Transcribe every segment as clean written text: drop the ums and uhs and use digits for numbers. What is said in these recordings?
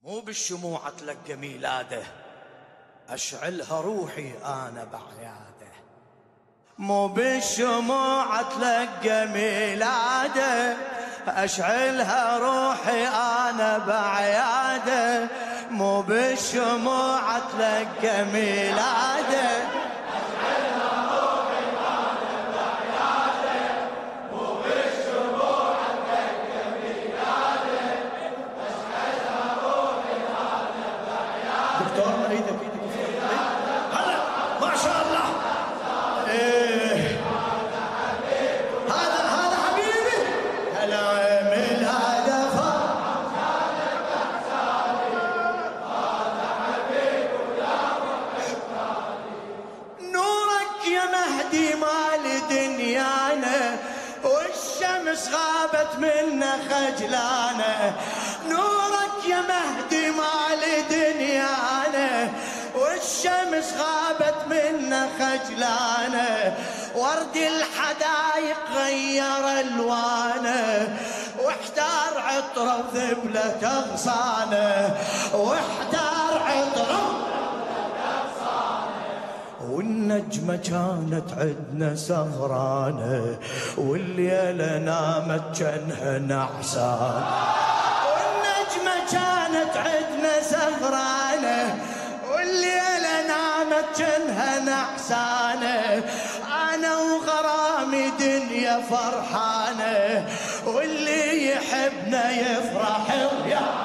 مو بالشموع تلقى ميلاده، أشعلها روحي أنا بعياده. مو بالشموع تلقى ميلاده، أشعلها روحي أنا بعياده. مو بالشموع تلقى ميلاده، والشمس غابت منا خجلانة. نورك يا مهدي مال دنيانا، والشمس غابت منا خجلانة. ورد الحدايق غير الوانه، واحتار عطره وذبلة اغصانه، واحتار عطره. والنجمة كانت عدنا سهرانة، والليلة نامت جنها نعسان. والنجمة كانت عدنا سهرانة، والليلة نامت جنها نعسانة. أنا وغرامي دنيا فرحانة، واللي يحبنا يفرح ويانا.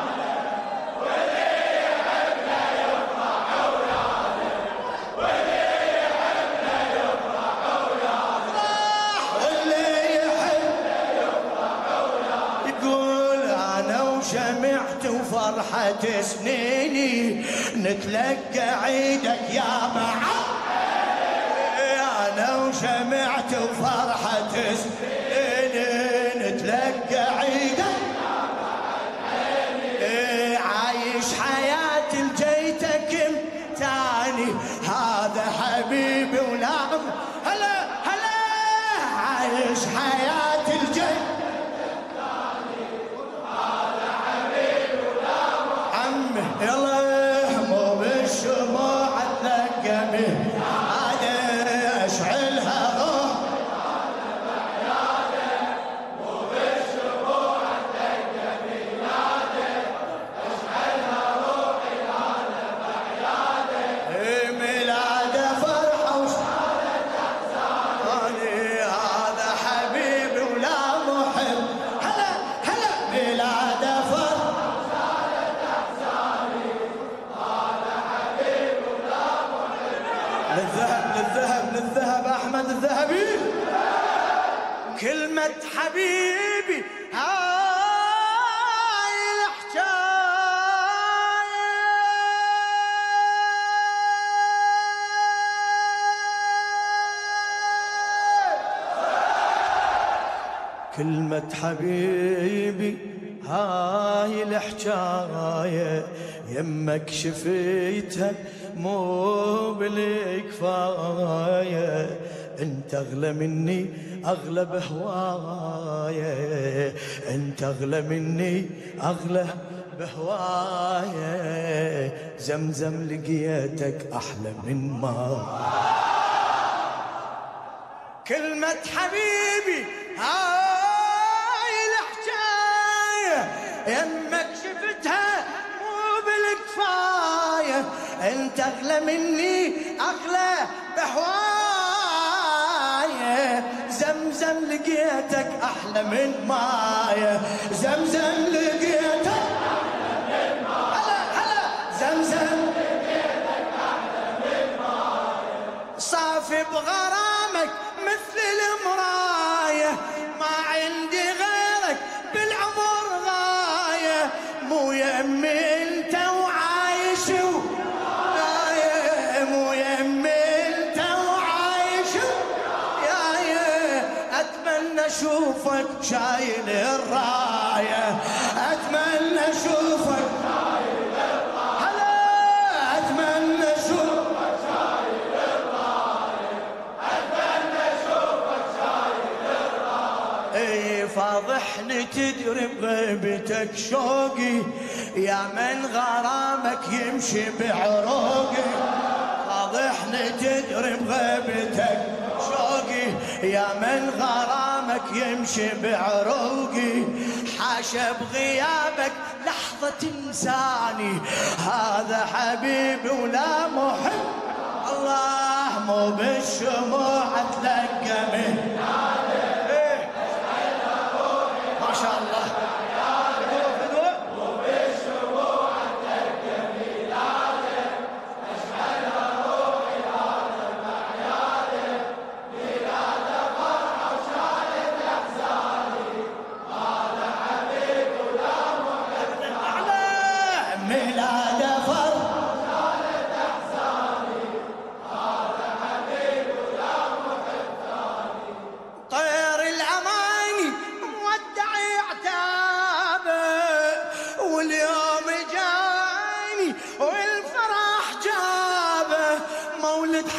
شمعت وفرحة سنيني نتلقى عيدك يا معلم. أنا وشمعت وفرحة سنيني نتلقى عيدك يا معلم. عايش حياتي لجيتك تاني، هذا حبيبي ولا هلا هلا. عايش حياتي لجيتك يلا. مو بالشموع تلقى ميلاده، اشعلها روحي انا بعياده. مو بالشموع تلقى ميلاده، اشعلها روحي انا بعياده. ميلاده فرحه وسعاده احزاني، هذا حبيبي ولا محب. هلا هلا. ميلاده فرحه للذهب أحمد الذهبي. كلمة حبيبي هاي الحجاية، كلمة حبيبي هاي الحجاية. يمك شفيتها مو بالكفاية، انت اغلى مني اغلى بهواية، انت اغلى مني اغلى بهواية. زمزم لقيتك احلى من ما. كلمة حبيبي هاي الحجاية، يمك شفتها مو بالكفاية، انت اغلى مني اغلى بهواية. زمزم لقيتك احلى من مايه، زمزم لقيتك احلى من مايه. هلا هلا. زمزم لقيتك احلى من مايه. صافي بغرامك مثل المرايه، ما عندي غيرك بالعمر غايه. مو يمي انت وعايش مو يمي انت وعايش يا اتمنى اشوفك شايل الرايه، اتمنى اشوفك شايل الرايه. هلا. اتمنى اشوفك شايل الرايه، اتمنى اشوفك شايل الرايه. اي فاضحني تدري بغيبتك شوقي، يا من غرامك يمشي بعروقي، واضحني تدري بغيبتك شوقي، يا من غرامك يمشي بعروقي، حاشا بغيابك لحظة تنساني، هذا حبيبي ولا محب، الله مو بالشموع تلقى ما شاء الله.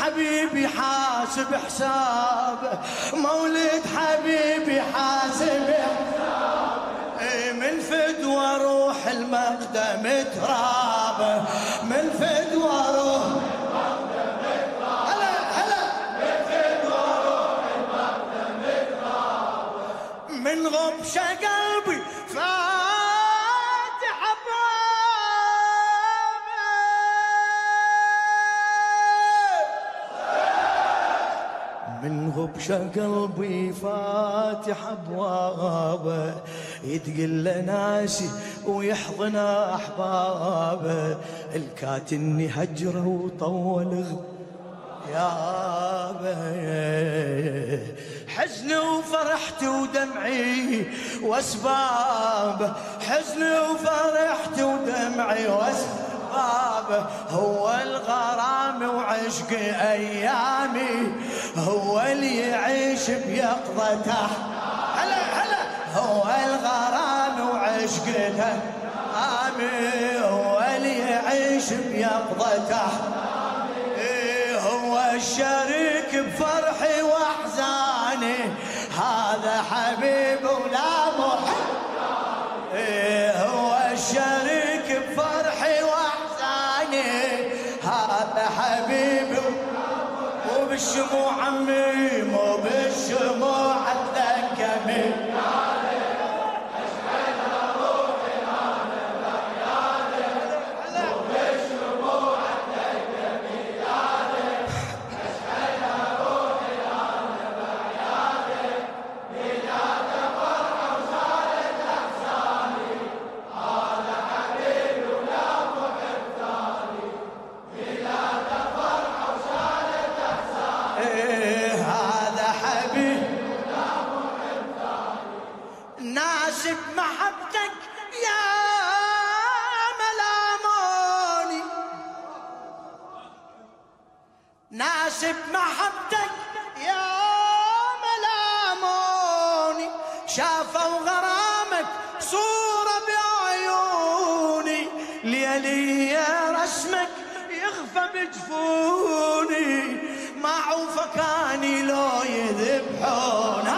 حبيبي حاسب حسابه، مولد حبيبي حاسب حسابه، من فدوى روح المقدم ترابه، من فدوى روح المقدم ترابه، هلا هلا، من فدوى روح المقدم ترابه، من غبشة قلبي فاتح من غبشة قلبي فاتح أبوابه، يتقل ناسي ويحضن أحبابه، الكاتني هجره وطول غيابه، حزني وفرحتي ودمعي واسبابه، حزني وفرحتي ودمعي واسبابه، هو الغرام وعشق أيامي، هو اللي يعيش بيقظته، هلا هلا، هو الغرام وعشقته أيامي، هو اللي يعيش بيقظته، هو الشريك بفرحي واحزاني، هذا حبيب ولا محب، هو الشريك بفرحي واحزاني، هذا حبيب مو بالشموع عمي، مو بالشموع اتذكرني، ناسب محبتك يا ملاموني، ناسب محبتك يا ملاموني، شافوا غرامك صورة بعيوني، ليلي رسمك يخفى بجفوني، ما عوفكاني لو يذبحون،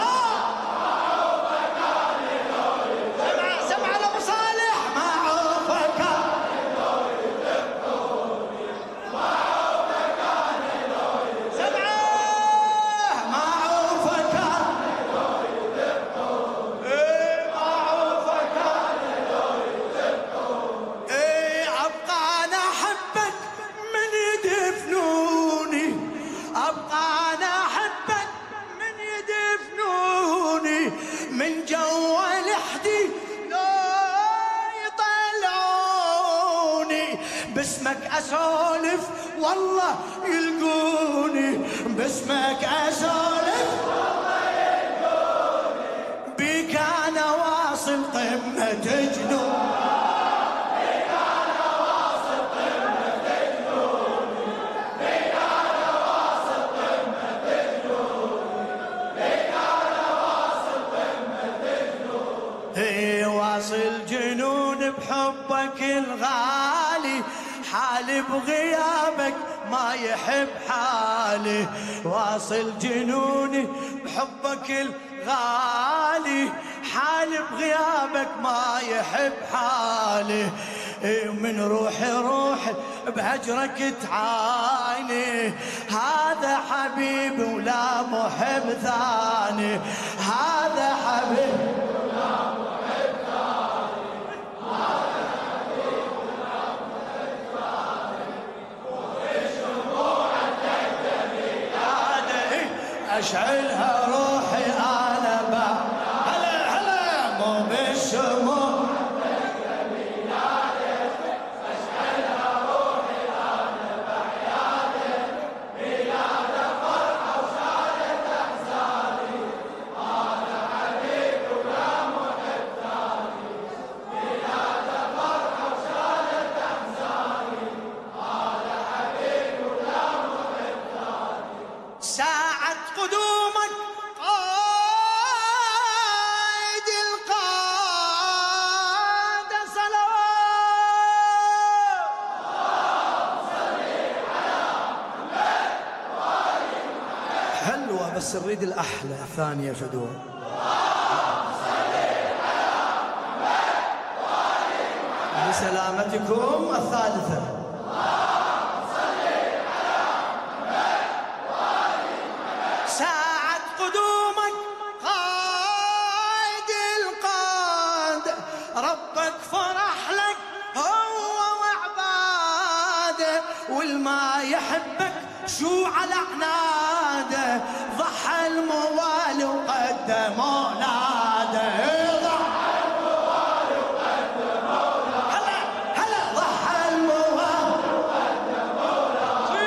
من جوا لحدي لا يطلعوني، باسمك اسولف والله يلقوني، باسمك اسولف والله يلقوني، بيك انا واصل قمة جنون، بيك انا واصل قمة جنون، بيك انا واصل قمة جنون، بيك انا واصل واصل جنون بحبك الغالي، حالي بغيابك ما يحب حالي، واصل جنوني بحبك الغالي، حالي بغيابك ما يحب حالي، من روحي بهجرك تعاني، هذا حبيبي ولا محب ثاني، هذا حبيبي ولا محب ثاني، هذا حبيبي ولا محب ثاني، وبشموعك تكتفي ياده اشعلها روحي انا بقى. هلا هلا مو بالشموع بس نريد الأحلى ثانية فدوة. لسلامتكم الثالثة. ساعة قدومك قائد القاد، ربك فرح لك هو وعباده، والما يحبك شو على عناده، ضحى الموالي وقدم اولاده، ضحى الموالي وقدم اولاده، هلا هلا ضحى الموالي وقدم اولاده،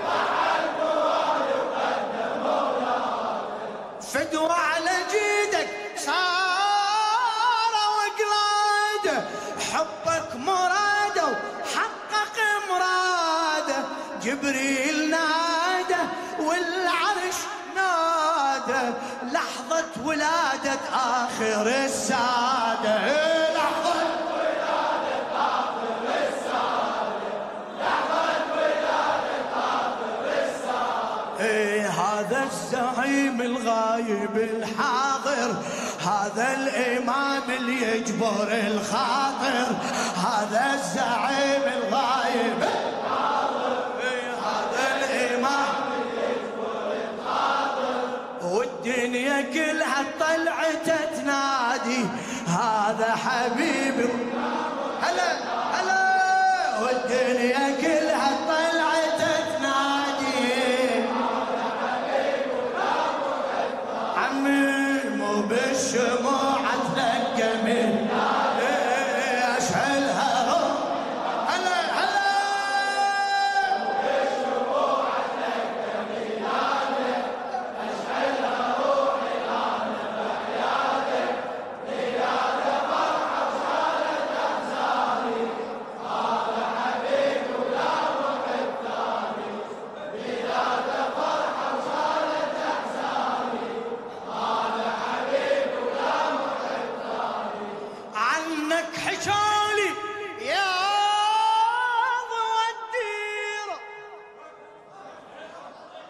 ضحى الموالي وقدم اولاده، فدوى على جيدك صار وقلاده، حبك مراده وحقق مراده، جبريل ناده والعرش ناده، لحظة ولادة آخر السادة، لحظة ولادة آخر السادة، لحظة ولادة آخر السادة، هذا الزعيم الغايب الحاضر، هذا الإمام اللي يجبر الخاطر، هذا الزعيم الغايب الحاضر، هذا الإمام والدنيا كلها طلعت تنادي، هذا حبيبي هلا هلا، والدنيا كلها طلعت تنادي، هذا حبيبي ولا محب عمي، مو بالشموع تلقى اشعلها هلا هلا، مو بالشموع تلقى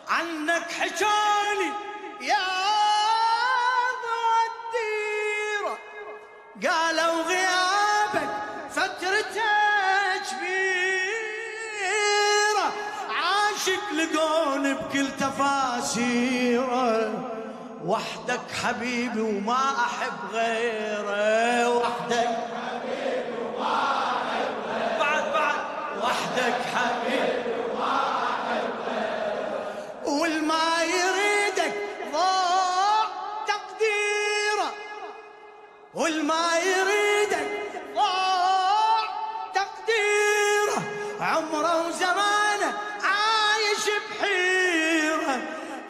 عنك حجالي يا ضوى الديرة، قالوا غيابك فترته كبيرة، عاشق لقون بكل تفاسيره، وحدك حبيبي وما أحب غيره، وحدك حبيبي وما أحب غيره، بعد وحدك حبيبي والما يريدك ضاع تقديره، والما يريدك ضاع تقديره، عمره وزمانه عايش بحيره،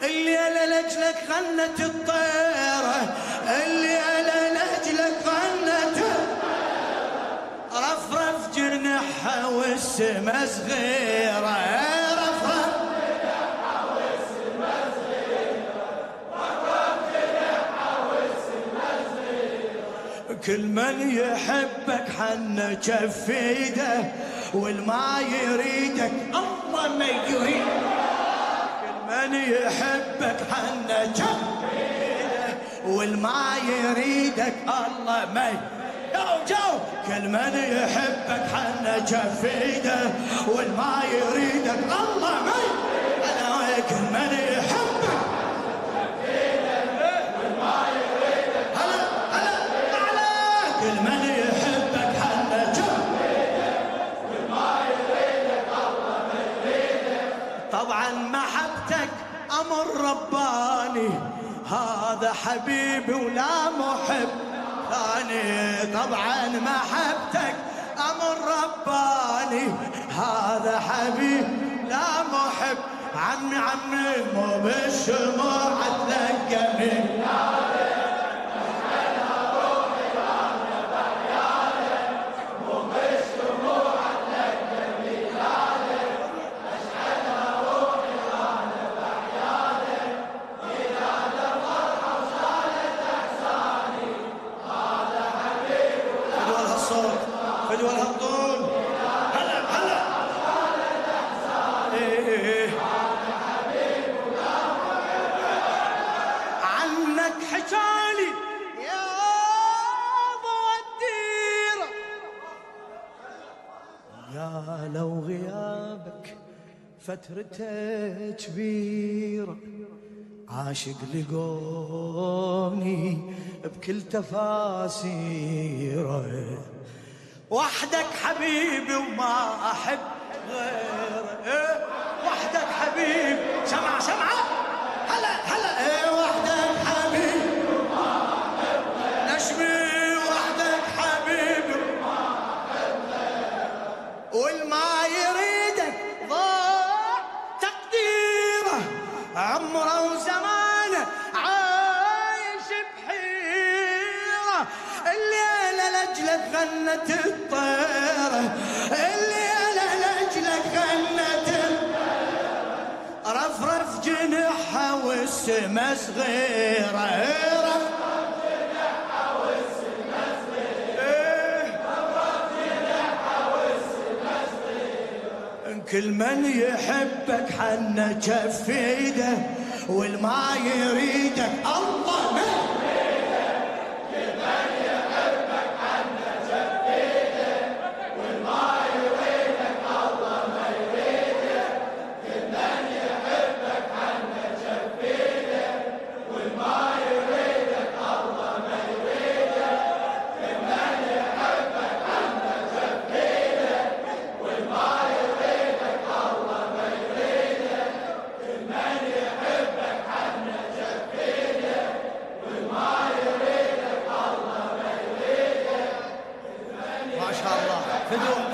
الليلة لجلك غنت الطيرة، الليلة لجلك غنت رفرف جنحها والسما صغيرة، كل من يحبك حن جف ايده، والما يريدك الله ما يريد، كل من يحبك حن جف ايده، والما يريدك الله ما يريد، جو كل من يحبك حنا جف ايده والما يريدك الله ما انا كل من يحبك والما يريدك هلا هلا كل من يحبك حنا جف ايده والما يريدك الله ما يريدك. طبعا محبتك امر رباني هذا حبيبي ولا محب ثاني. طبعا محبتك امر رباني هذا حبيب لا محب. عمي مو بالشموع تلقى فدوى الهطول هلا هلا عنك حجالي يا ضوى الديرة يا لو غيابك فترته كبيرة عاشق لقوني بكل تفاسيره وحدك حبيبي وما أحب غيره وحدك حبيبي سمع هلا وحدك حبيبي وما أحب غيره نشمي وحدك حبيبي وما أحب غيره والما يريدك ضاع تقديره عمره وزمانه عايش بحيرة الليلة لأجلك غنت الطيرة الليلة لأجلك غنت رفرف جنحها والسما صغيرة رفرف جنحها والسما صغيرة رفرف جنحها والسما صغيرة كل من يحبك حنا جف ايده والما يريدك الله ما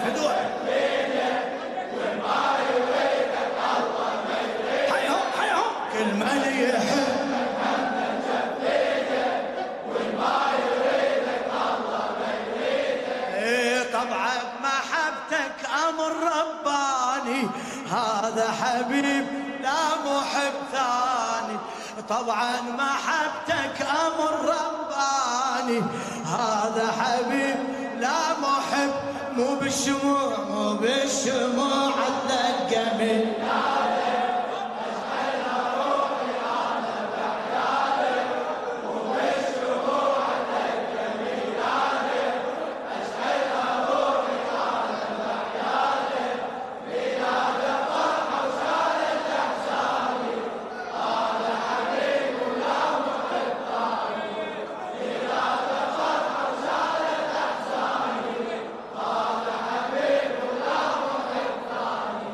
فدوة حيهم كل من يحبك حنا جف ايدك والما يريدك الله ما يريدك. طبعا محبتك امر رباني هذا حبيب لا محب ثاني. طبعا محبتك امر رباني هذا حبيب لا محب مو بالشموع تلقى من اشعلها روحي انا بحيالك مو بالشموع تلقى ميلادك اشعلها روحي انا بحيالك ميلاد فرحه وشالت احزاني هذا حبيب ولا محب ثاني ميلاد فرحه وشالت احزاني هذا حبيب ولا محب ثاني.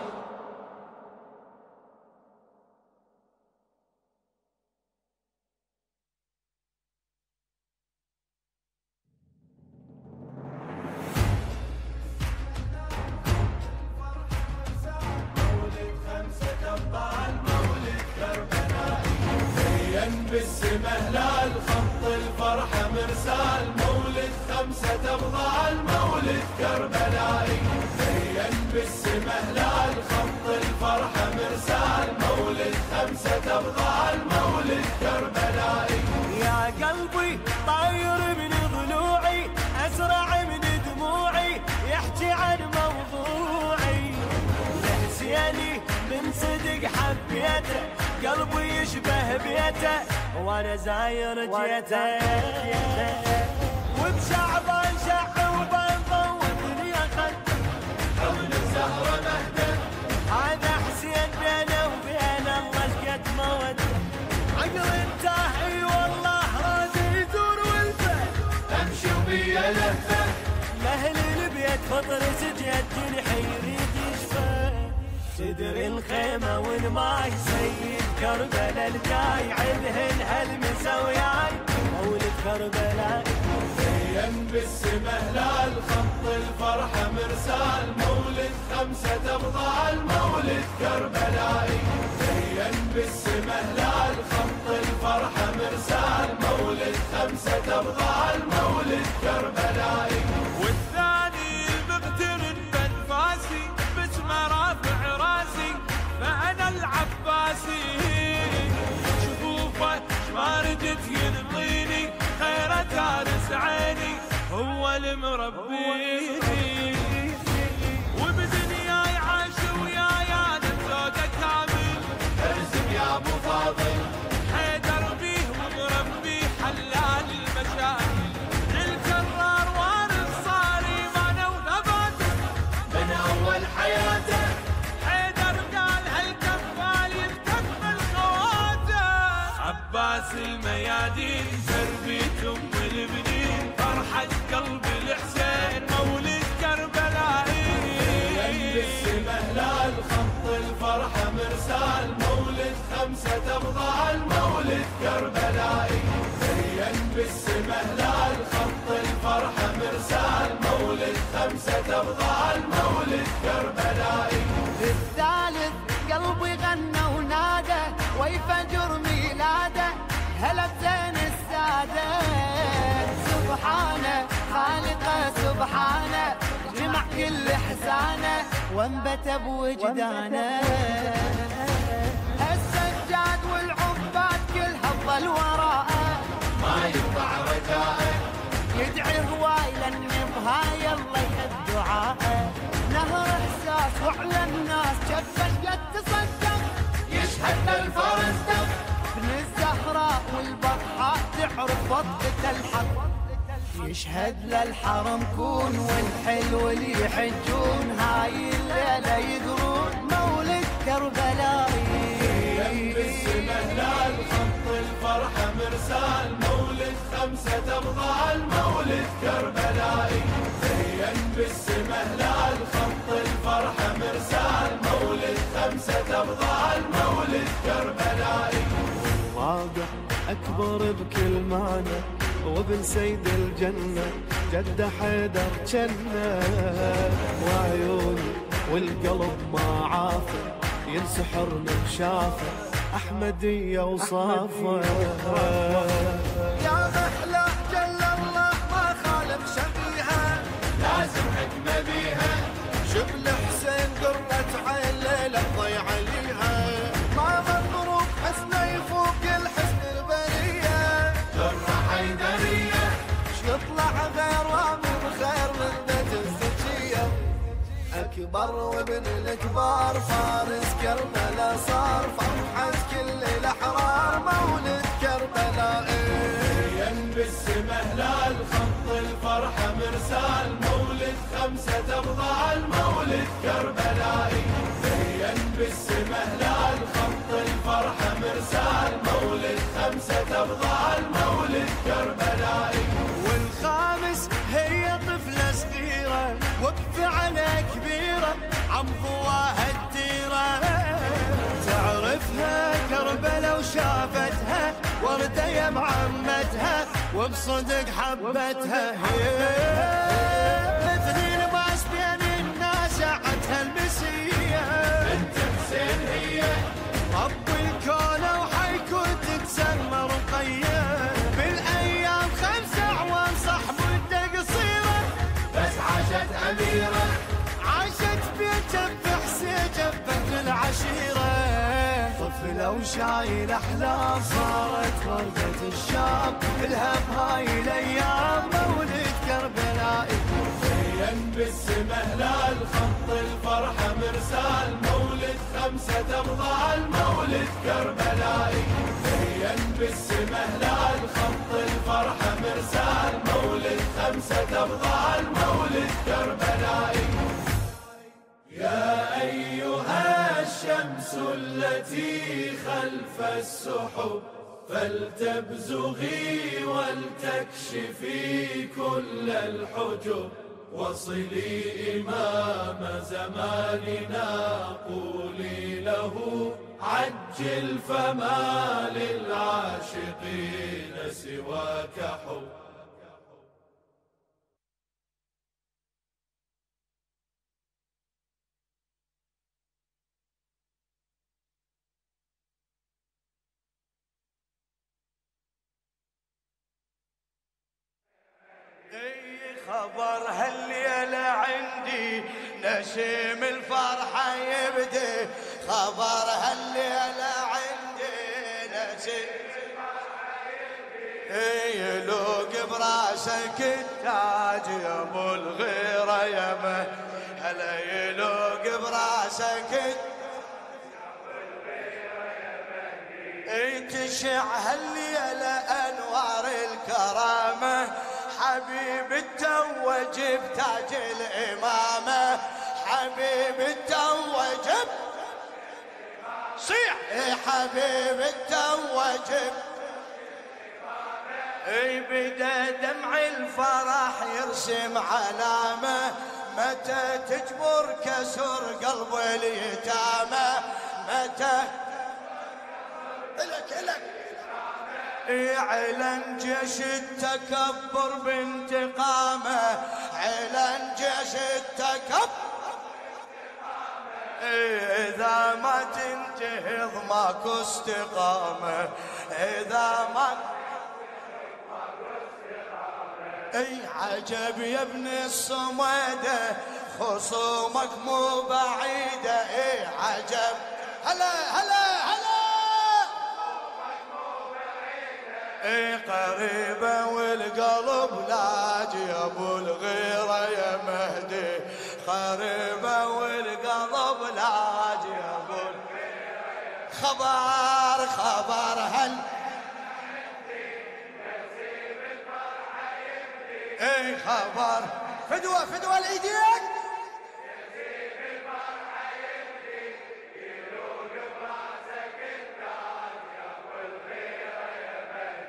بالسما هلال خط الفرحة مرسال مولد 5 أبطال مولد كربلائي زين بالسما هلال خط الفرحة مرسال مولد 5 أبطال مولد كربلائي. يا قلبي طاير من ضلوعي أسرع من دموعي يحكي عن موضوعي لحسيني من صدق حبيته قلبي يشبه بيته وانا زاير جيته وبشعبان سحر وبنضوت يا خد حول الزهرة مهدى هذا حسين بينه وبين الله شقد مودة عقل انتهي والله راد يدور والفهم امشي وبيا لهفة لأهل البيت فطر سجد يريد يشفى تدري الخيمة والماي سيد كربلاء الجاي عدهن هالمسوياي مولد كربلاء زين بالسما هلال خط الفرحة مرسال مولد 5 أبطال مولد كربلائي زين بالسما هلال خط الفرحة مرسال مولد 5 أبطال مولد كربلائي والثاني المغترن بنفاسي باسمه رافع راسي فأنا العباسي شوفه ما ردت ينطيني خير تارس عيني هو المربيني وبدنياي عاش وياي انا بزوده كامل ارزق يا ابو فاضل حيدر بيه ومربيه حلال المشاكل للكرار وارث صاري معنى وثباته من اول حياته حيدر قال هالكفال يتكفل خواته عباس الميادين تربية ام البنين فرحة قلب الحسين مولد كربلائي بالسما هلال خط الفرحة مرسال مولد 5 أبطال مولد كربلائي زين بالسما هلال خط الفرحة مرسال مولد 5 أبطال مولد كربلائي الثالث قلبي غنى ونادى ويفجر ميلاده هلا بزين السادة سبحانه خالقه سبحانه جمع كل حسانه وانبت بوجدانه السجاد والعباد كلها تظل وراءه ما يقطع رجائه يدعي هواي لان بهاي الله الدعاء نهر احساس وعلى الناس شفش قد تصدق يشهد الفرس دق ابن الزهراء والبطحاء تعرف وقت الحق يشهد للحرم كون والحلو اللي يحجون هاي الليلة يدرون مولد كربلائي بالسما هلال خط الفرحة مرسال مولد 5 أبطال مولد كربلائي زين بالسما هلال خط الفرحة مرسال مولد 5 أبطال مولد كربلائي واقع أكبر بكل معنى وابن سيد الجنة جد حيدر جنة وعيوني والقلب ما عافى ينسحر من شافه أحمدية وصافة يا محلى جل الله ما خالف شبيها لازم حكمة بيها شبل حسين قرة عين ليلة ضيع عليها ما مضروب حسنه يفوق الحسن البرية درة حيدرية يطلع غير وامن خير من ذات الزكية أكبر وابن الكبار فارس كربلاء صار فرحة كل الأحرار مولد كربلائي زين بالسما هلال خط الفرحة مرسال مولد 5 أبطال مولد كربلائي زين بالسما هلال خط الفرحة مرسال مولد 5 أبطال مولد كربلائي والخامس هي طفلة صغيرة وبفعلها كبيرة عم ضواها الديرة تعرفها كربلة وشافتها وردة يا معمتها وبصدق حبتها مثل لباس بين الناس عتها المسية بنت حسين هي رب الكون وحيكون تتسمى رقية بالايام 5 أعوام صح مدة قصيرة بس عاشت أميرة عاشت بيت جف حسين جفت العشيرة طفلة وشايل أحلام صارت وردة الشام الها بهاي الأيام مولد كربلائي زين بالسما هلال خط الفرحة مرسال مولد 5 أبطال مولد كربلائي زين بالسما هلال خط الفرحة مرسال مولد 5 5 تبضع المولد كربلائي. يا أيها الشمس التي خلف السحب فلتبزغي ولتكشفي كل الحجب، وصلي إمام زماننا قولي له عجل فما للعاشقين سواك حب. خبر هالليلة عندي نسيم الفرحة يبدي، خبر هالليلة عندي نسيم الفرحة يبدي، يلوق براسك التاج يا ابو الغيرة يمه، هلا يلوق براسك تشع هالليلة انوار الكرامة، حبيب التوج بتاج الإمامة، حبيب التوج صيح حبيب التوج بدا دمع الفرح يرسم علامة، متى تجبر كسر قلب اليتامى، متى إلك اعلن جيش التكبر بانتقامه، اعلن جيش التكبر اذا ما تنتهض ماكو استقامه، اذا ما اي عجب يا ابن الصميده خصومك مو بعيده، اي عجب هلا هلا هلا قريبة والقلب لاج يا ابو الغيرة يا مهدي، قريبة والقلب لاج يا ابو الغيرة. خبر هل اي خبر فدوة الايدين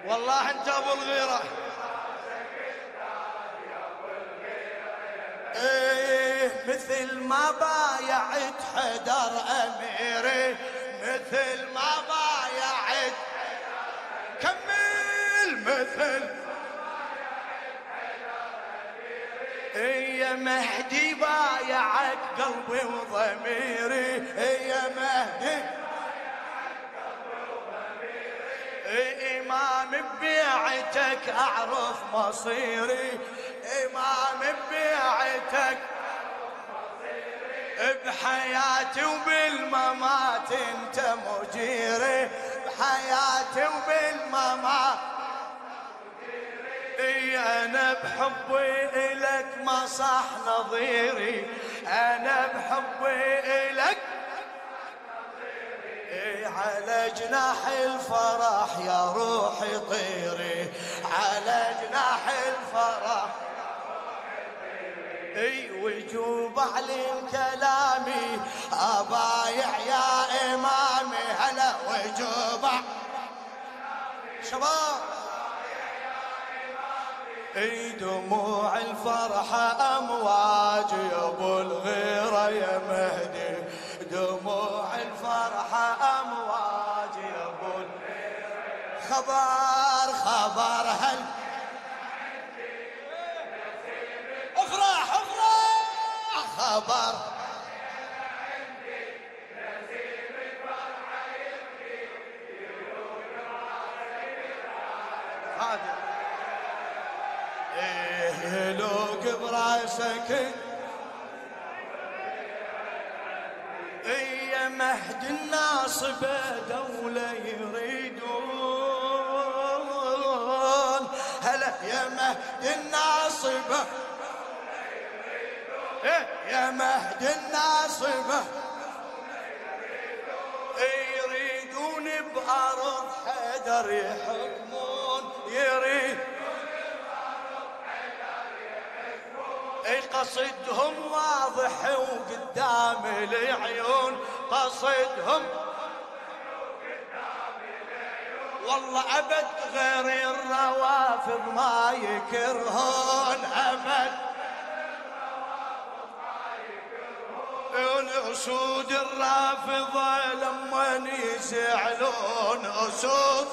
والله انت ابو الغيرة. ايه مثل ما بايعت حدر اميري، مثل ما بايعت كمل مثل يا مهدي بايعك قلبي وضميري، يا مهدي إمام ببيعتك أعرف مصيري، إمام ببيعتك بحياتي وبالممات انت مجيري، بحياتي وبالممات أنا بحبي إلك ما صح نظيري، أنا بحبي إلك على جناح الفرح يا روحي طيري، على جناح الفرح اي وجوب علم كلامي ابايع يا امامي، هلا وجوب شباب اي دموع الفرحة امواج يا ابو الغيرة يا مهدي، دموع الفرحة امواج يا ابو الغيرة. خبر هل افرح خبر هذا يلوق براسك يا مهد الناصبة دولة يريدون، هلا يا مهد الناصبة يا مهد الناصبة يريدون بأرض حيدر يحكمون، يريدون قصدهم واضح وقدام العيون، قصدهم والله أبد غير الروافض ما يكرهون، أبد أسود الرافضة لما يزعلون، أسود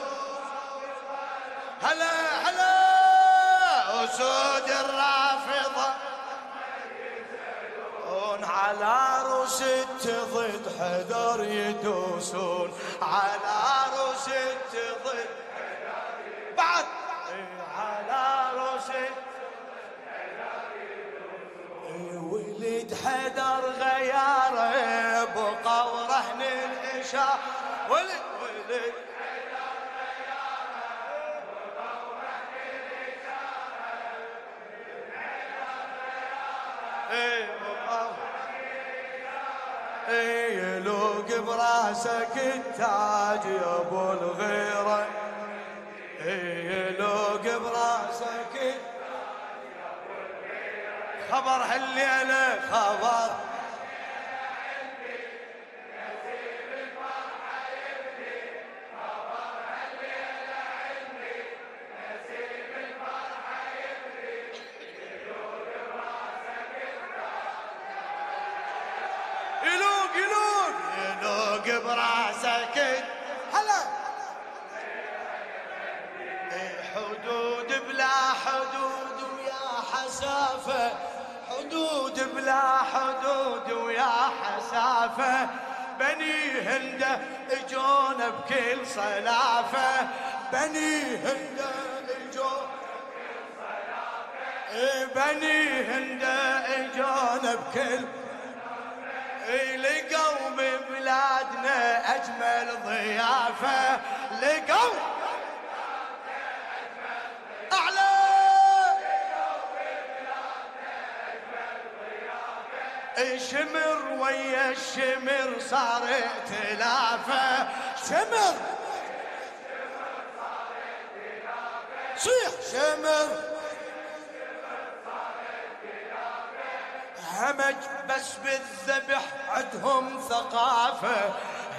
هلا هلا أسود الرافضة على عروس ضد حذر يدوسون، على عروس ضد بعد على عروس ولد حذر غياره بقوا رهن الإشارة، ولد يلوق براسك التاج يا ابو الغيره، يلوق براسك التاج يا ابو الغيره، خبر هالليله خبر عندي نسيب الفرحه يبدي، خبر هالليله عندي نسيب الفرحه يبدي، يلوق براسك التاج يلوق براسك هلا حدود بلا حدود ويا حسافة، حدود بلا حدود ويا حسافة، بني هندة اجونا بكل صلافة، بني هندة اجونا بكل صلافة، بني هندة اجونا بكل لقوا ببلادنا أجمل ضيافة، لقوا أعلى شمر ويا الشمر صار ائتلافه، شمر صيح شمر همج بس بالذبح عندهم ثقافة،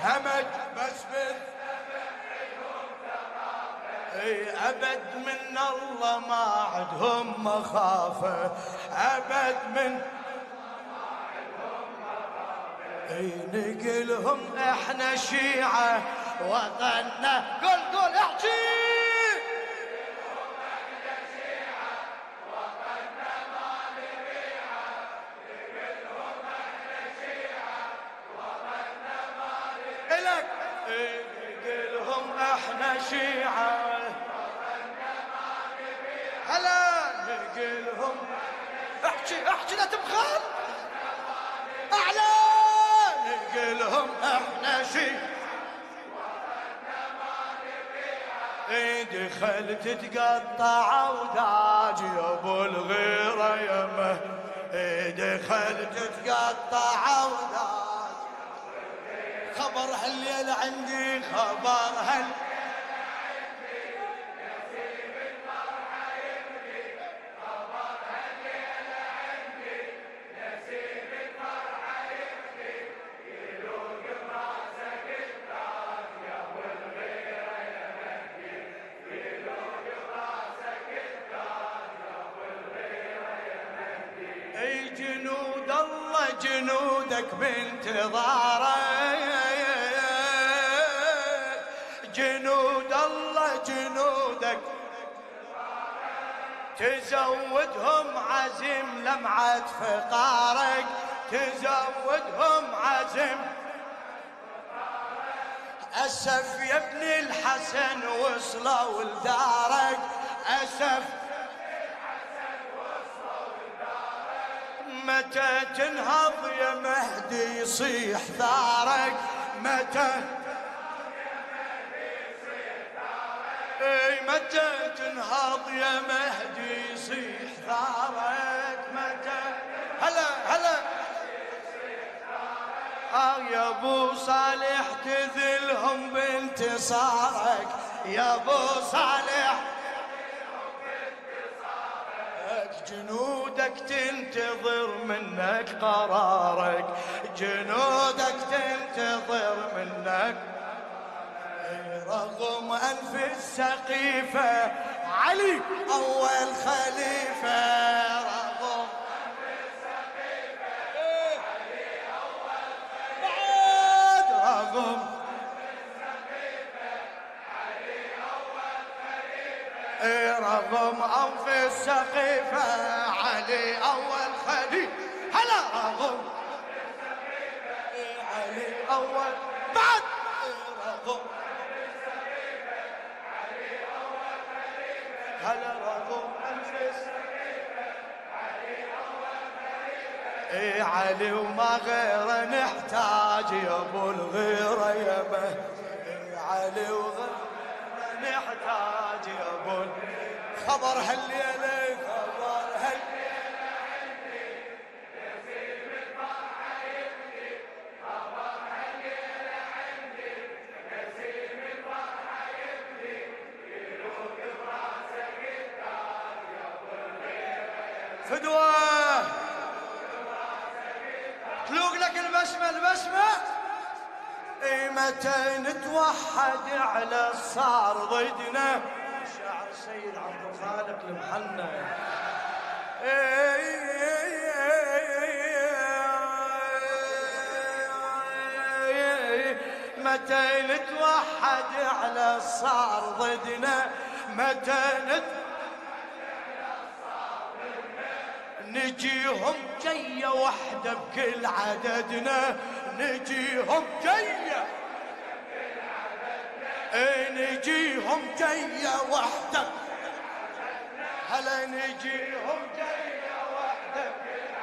همج بس بالذبح عندهم ثقافة، أبد من الله ما عندهم مخافة، أبد من الله ما عندهم مخافة، نقلهم احنا شيعة وطننا، قول احكي نقلهم احنا شيعة هلا نقلهم احكي لا تبخل اعلى، نقلهم احنا شيعة دخلت تقطع وداج يا ابو الغيرة يمه، دخلت تقطع وداج، خبر هالليلة عندي خبر هالليلة عندي نسيب الفرحة يبدي، خبر هالليلة عندي نسيب الفرحة يبدي، يلوق براسك التاج يا ابو الغيرة يا مهدي، يلوق براسك التاج يا ابو الغيرة يا مهدي، اي جنود الله جنودك بانتظاره، جنود الله جنودك تزودهم عزم لمعة فقارك، تزودهم عزم أسف يا ابن الحسن وصلوا لدارك، أسف متى تنهض يا مهدي يصيح ثارك، متى متى تنهض يا مهدي يصيح ثارك، متى هلا يا ابو صالح تذلهم بانتصارك، يا ابو صالح جنودك تنتظر منك قرارك، جنودك تنتظر منك، رغم أنف السقيفة علي أول خليفة، رغم أنف السقيفة علي أول خليفة، بعد رغم رغم أنف السقيفة علي أول خليفة، هلا رغم علي أول، بعد رغم هلا رغم أنف السقيفة علي أول خليفة، علي وما غيره نحتاج يا ابو الغيرة يبه، علي وغيره نحتاج يا ابو خبر هالليلة، خبر هالليلة عندي نسيم الفرحة يبكي، خبر هالليلة عندي نسيم الفرحة يبكي، يلوق براسك التاج يا ابو الغيرة فدوة، تلوق لك البسمة البسمة، متى نتوحد على الصار ضدنا، شعر سيد عبد الخالق المحنى، متى نتوحد على الصار ضدنا، متى نجيهم جية وحدة بكل عددنا، نجيهم جية نجيهم جية وحدة، هلا نجيهم جية وحدة بكل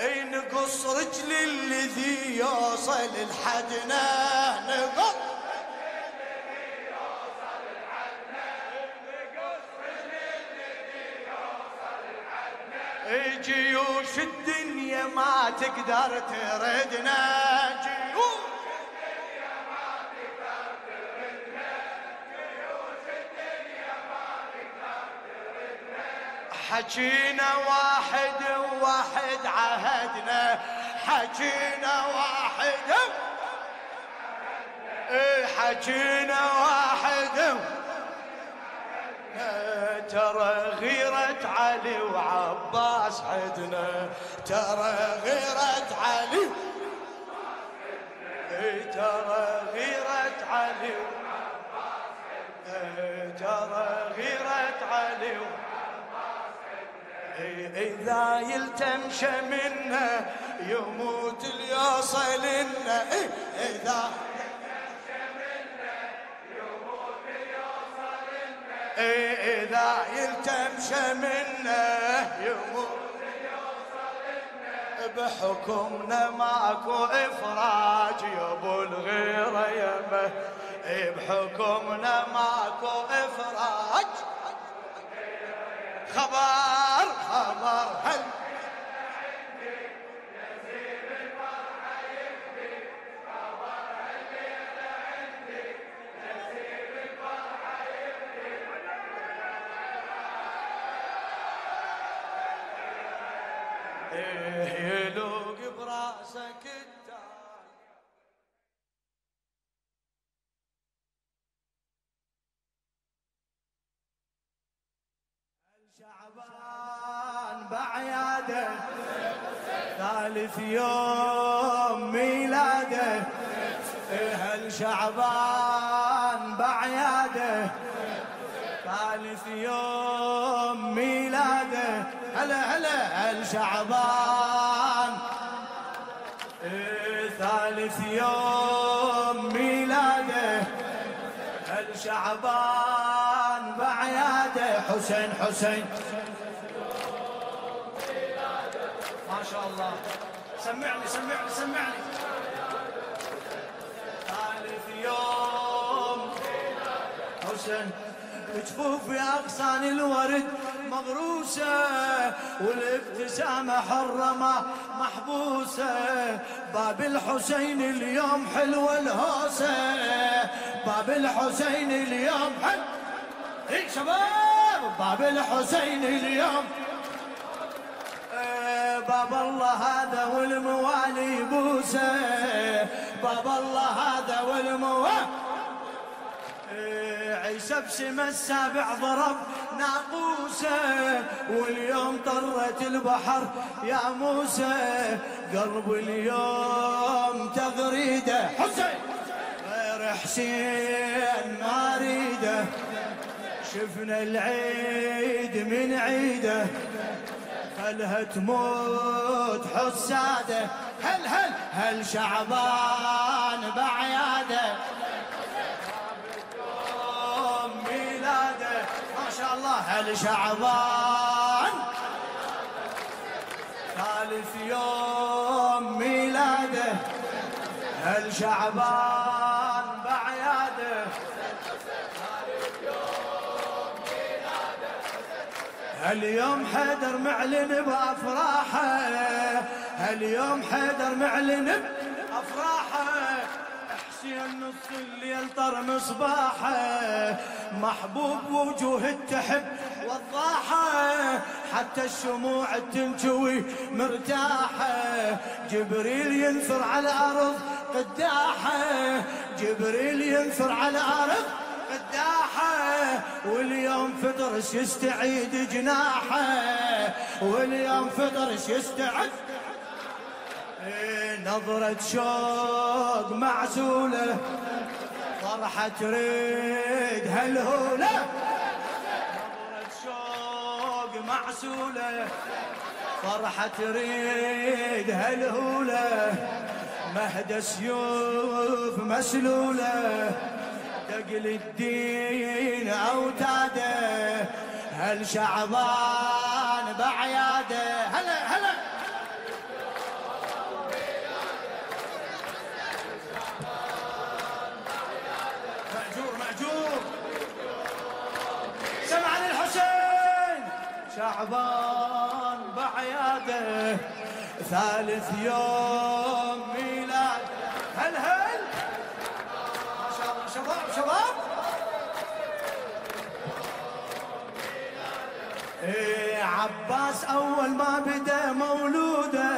عددنا، نقص رجل الذي يوصل لحدنا، نقص جيوش الدنيا ما تقدر تردنا، جيوش الدنيا ما تقدر تردنا، جيوش الدنيا ما تقدر تردنا، حكينا واحد وواحد عهدنا، حكينا واحد حكينا واحد، ترى غيرة علي وعباس حدنا، ترى غيرة علي، ترى غيرة علي وعباس حدنا، ترى غيرة علي وعباس حدنا، إذا يلتم شمنا يموت اللي يوصل لنا، إذا إذا يلتم شمنا يموت بحكمنا ماكو إفراج يا ابو الغيرة يمه، بحكمنا ماكو إفراج، خبر خبر هل يلوق براسك التاج، شعبان بعياده ثالث يوم ميلاده، هل شعبان بعياده ثالث يوم ميلاده، هلا هلا هل شعبان ثالث يوم ميلاده، هل شعبان بعياده، حسين حسين ما شاء الله، سمعني سمعني سمعني، ثالث يوم حسين، جفوف أغصان الورد مغروسة والابتسامة حرمة محبوسة، باب الحسين اليوم حلوة الهوسة، باب الحسين اليوم حلو، اي شباب باب الحسين اليوم باب الله هذا والموالي بوسه، باب الله هذا والموالي. عيسى بسما السابع ضرب ناقوسه، واليوم طرت البحر يا موسى، قلب اليوم تغريده حسين، غير حسين ما ريده، شفنا العيد من عيده، خلها تموت حساده. هل شعبان بعياده، ما شاء الله. هل شعبان ثالث يوم ميلاده، هل شعبان بعياده، ثالث يوم ميلاده. هاليوم حيدر معلن بأفراحه، هاليوم حيدر معلن بأفراحه، حسين نص الليل طر مصباحه، محبوب وجوه تحب وضاحه، حتى الشموع تنجوي مرتاحه، جبريل ينثر على الارض قداحه، جبريل ينثر على الارض قداحه، واليوم فطرش يستعيد جناحه، واليوم فطرش يستعيد. نظرة شوق معزولة، فرحة تريد هالهولة، نظرة شوق معزولة، فرحة تريد هالهولة، مهد سيوف مسلولة، دقل الدين أوتاده، هل شعبان بعياده. هلا سمعني الحسين، شعبان بعياده، ثالث يوم ميلاد. هل ما شاء الله شباب عباس اول ما بدا مولوده،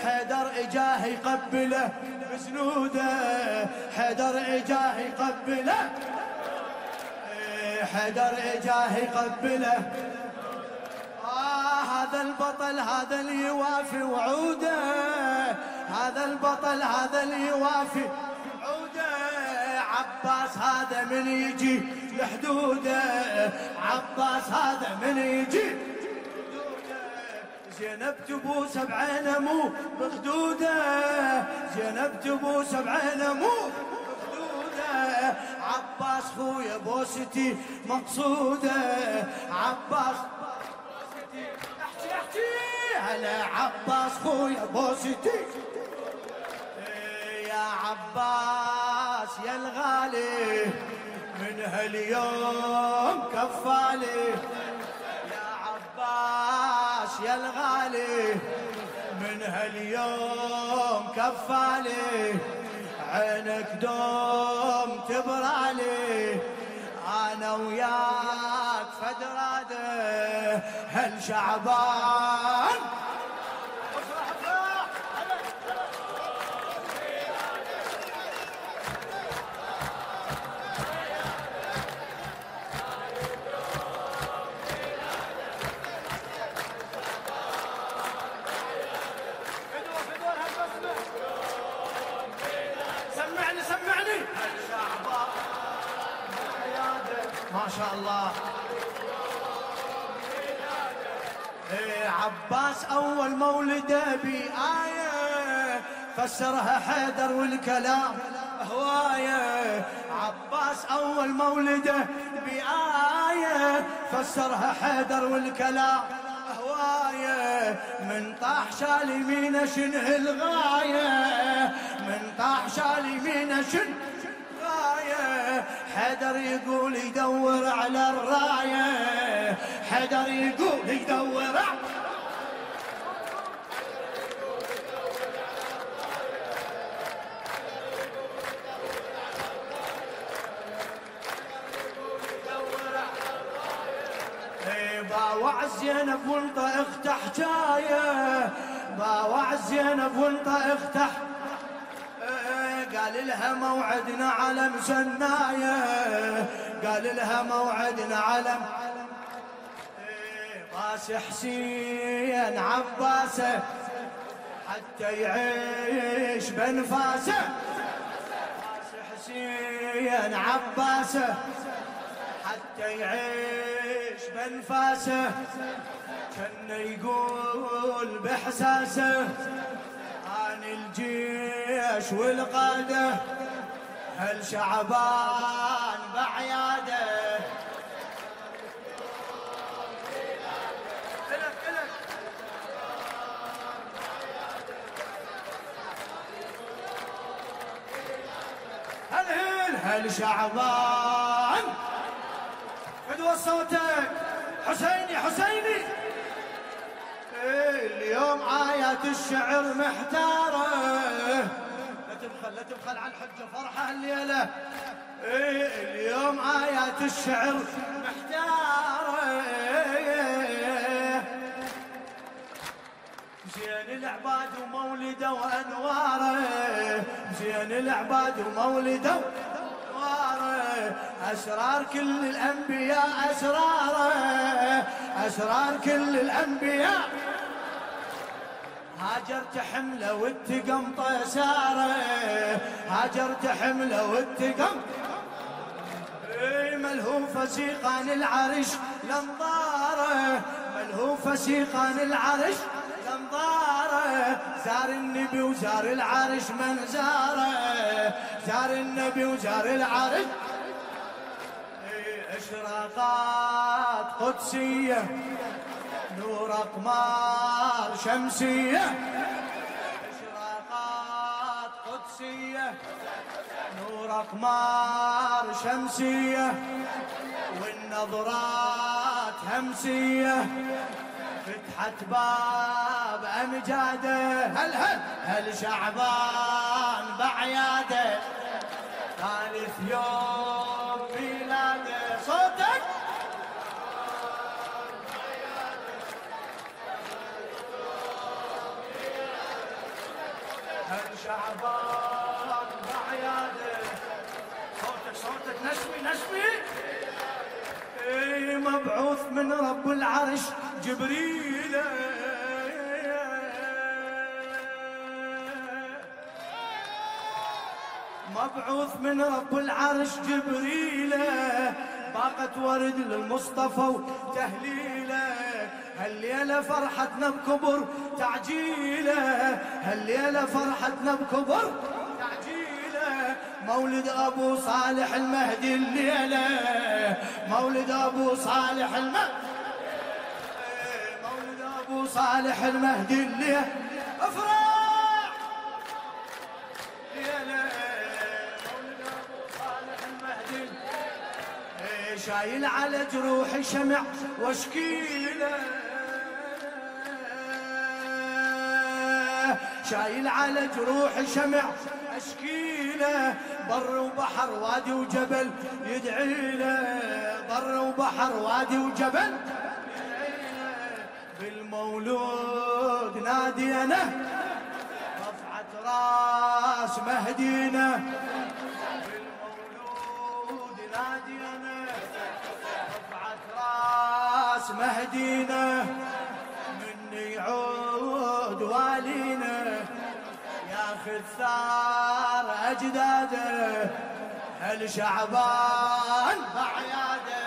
حيدر اجاه يقبله بسنوده، حيدر اجاه يقبله، حيدر اجاه يقبله. هذا البطل هذا اللي يوافي وعوده، هذا البطل هذا اللي يوافي وعوده، عباس هذا من يجي لحدوده، عباس هذا من يجي لحدوده، زينب تبوسه بعينه مو بخدوده، زينب تبوسه بعينه مو بخدوده، عباس خويا بوستي مقصوده، عباس بوستي احكي على عباس خويا بوستي. يا عباس يا الغالي من هاليوم كفالي، يا عباس يا الغالي من هاليوم كفالي، عينك دوم تبرالي، انا وياك فدراده، هل شعبان ما شاء الله. عباس أول مولده بآية فسرها حيدر والكلام هواية، عباس أول مولده بآية فسرها حيدر والكلام هواية، من طاح شال يمينه شنه الغاية، من طاح شال يمينه شنه الغاية، حيدر يقول يدور على الراية، حيدر يقول يدور باوع زينب وانت اخت حجايه، باوع زينب وانت اخت قال لها موعدنا على مسنايه، قال لها موعدنا على باس حسين عباسه حتى يعيش بنفاسه، باس حسين عباسه حتى يعيش بنفاسه، كان يقول بحساسه عن الجيش والقاده هل شعبان بعياده. هل شعبان فدوى صوتك حسيني حسيني. اليوم آيات الشعر محتارة، لا تبخل عن حجة فرحة الليلة. اليوم آيات الشعر محتارة، زين العباد ومولده وأنواره، زين العباد ومولده وأنواره، أسرار كل الأنبياء أسراره، أسرار كل الأنبياء. هاجر تحمله والتقم طيساره، هاجر تحمله والتقم ملهوفة سيقان العرش لانظاره، ملهوفة سيقان العرش لانظاره، زار النبي وزار العرش من زاره، زار النبي وزار العرش. اشراقات قدسية نور أقمار شمسية، اشراقات قدسية نور أقمار شمسية، والنظرات همسية فتحت باب أمجاده. هل شعبان بعياده ثالث يوم ميلاده. صوتك هل شعبان بعياده. صوتك نشوي نشوي. مبعوث من رب العرش جبريل، مبعوث من رب العرش جبريل، باقت ورد للمصطفى وتهليله. هالليلة فرحتنا بكبر تعجيله، هالليلة فرحتنا بكبر تعجيله، مولد أبو صالح المهدي الليلة، مولد أبو صالح المهدي، مولد أبو صالح المهدي الليلة. افرح ليلة مولد أبو صالح المهدي، شايل على جروحي شمع واشكيله، شايل على جروحي شمع اشكيله، بر وبحر وادي وجبل يدعي له، بر وبحر وادي وجبل يدعي له، بالمولود نادينا رفعت راس مهدينا، بالمولود نادينا رفعت راس مهدينا، من يعود والينا ياخذ ثار اجداده. هل شعبان بعياده